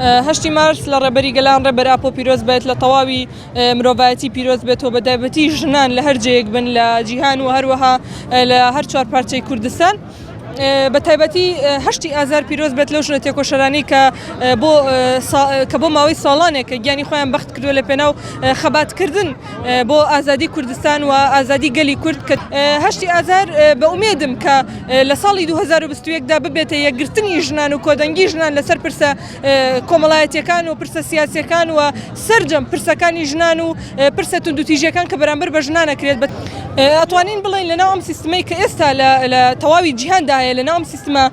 هەشتی مارس لە ڕێبەری گەلان ڕێبەر ئاپۆ پیرۆز بێت لە تەواوی مرۆڤایەتی پیرۆز بێتەوە بەتایبەتی ژنان لە هەر جەیەک بن لە جیهان و هەروەها لە هەر چوار پارچەی کوردستان. بەتایبەتی هەشتی ئازار پیرۆز بێت لەو ژنە تێکۆشەرانی کە بۆ ماوەی ساڵانێکە گیانی خۆیان بەخت کردووە لە پێناو خەباتکردن بۆ ئازادی کوردستان و ئازادی گەلی کورد کە هەشتی ئازار بە ئومێدم کە لە ساڵی 2021دا ببێتە یەکگرتنی ژنان و کۆدەنگی ژنان لەسەر پرسە کۆمەڵایەتیەکان و پرسە سیاسیەکان و سەرجەم پرسەکانی ژنان و پرسە توندوتیژیەکان کە بەرامبەر بە ژنانەکرێت. ئەتوانین بڵێن لەناو ئەم سیستمەی کە ئێستا لە تەواوی جیهاندایە لەناو ئەم سیستمە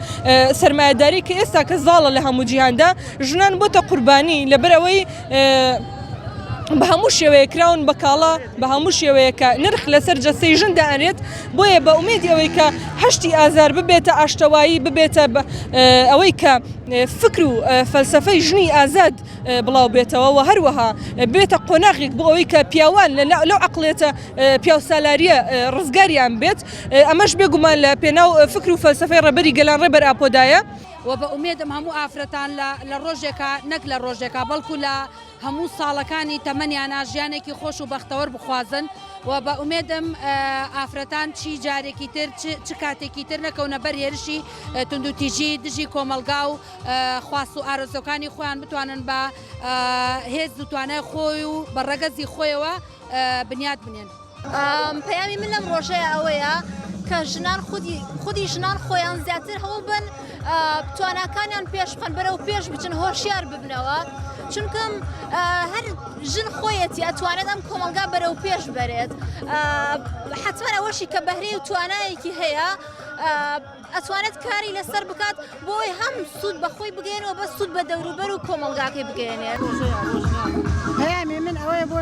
سەرمایەداری کە ئێستا کە زاڵە لە هەموو جیهاندا ژنان بۆتە قوربانی لەبەرەوەی بە هەموو شێوەیە کراون بە کاڵا بە هەموو شێوەیە کە نرخ لەسەر جەستەی ژن دائەنێت بۆیە بە ئومێدی ئەوەی کە هەشتی ئازار ببێتە ئاشتەوایی ببێتە ئەوەی کە فکر و فەلسەفەی ژنی ئازاد بڵاو بێتەوە و هەروەها بێتە قۆناغێک بۆ ئەوەی کە پیاوان لەو عەقڵێتە پیاوسالاریە ڕزگاریان بێت ئەمەش بێگومان لە پێناو فکر و فەلسەفەی ڕێبەری گەلان ڕێبەر ئاپۆدایە. و بە ئومێدم هەموو ئافرەتان لە ڕۆژێکە نەک لە ڕۆژێکە بەڵکو لە هەموو ساڵەکانی تەمەنیانە ژیانێکی خۆش و بەختەوەر بخوازن و بە ئومێدم ئافرەتان چی جارێکی تر چ کاتێکی تر نەکەونە بەر هێرشی توندوتیژی دژی کۆمەلگا و خواست و ئارەزوەکانی خۆیان بتوانن بە هێز و توانای خۆی و بە ڕەگەزی خۆیەوە بنیاد بنێن. پەیامی من لەم ڕۆژەیە ئەوەیە کە ژنان خودی ژنان خۆیان زیاتر هەوڵ بن تواناکانیان پێش بخەن بەرەو پێش بچن هۆشیار ببنەوە چونکەم هەر ژن خۆیەتی ئەتوانێت ئەم کۆمەلگا بەرەو پێش بەرێت حتمەن ئەوەشی کە بەهرەی و توانایەکی هەیە ئەتوانێت کاری لەسەر بکات بۆی هەم سوود بەخۆی بگەێنەوە بە سوود بە دەوروبەر و کۆمەلگاکەی بگەێنێت. پەیامی من ئەوەیە بۆ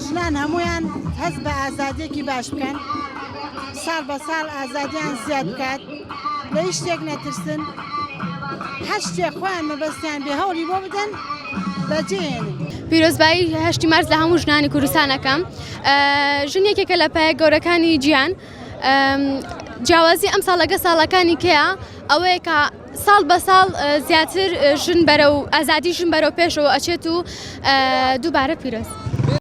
ژنان هەمویان هەست بە ئازادیەکی باش بکەن ساڵ بە ساڵ ئازادیان زیاد بکات لە هیچ شتێک نەترسن هەر شتێک خۆیان مەبەستیان بێ هەوڵی بۆ بدەن بەجێهێنن. پیرۆزبایی هەشتی مارس لە هەموو ژنانی کوردستانەکەم ژن یەکێکە لە پایە گەورەکانی گیان جیاوازی ئەم ساڵەکە ساڵەکانی کەیە ئەوەیە کە ساڵ بە ساڵ زیاتر ژن بەرەو ئازادی ژن بەرەو پێشەوە ئەچێت و دووبارە پیرۆز.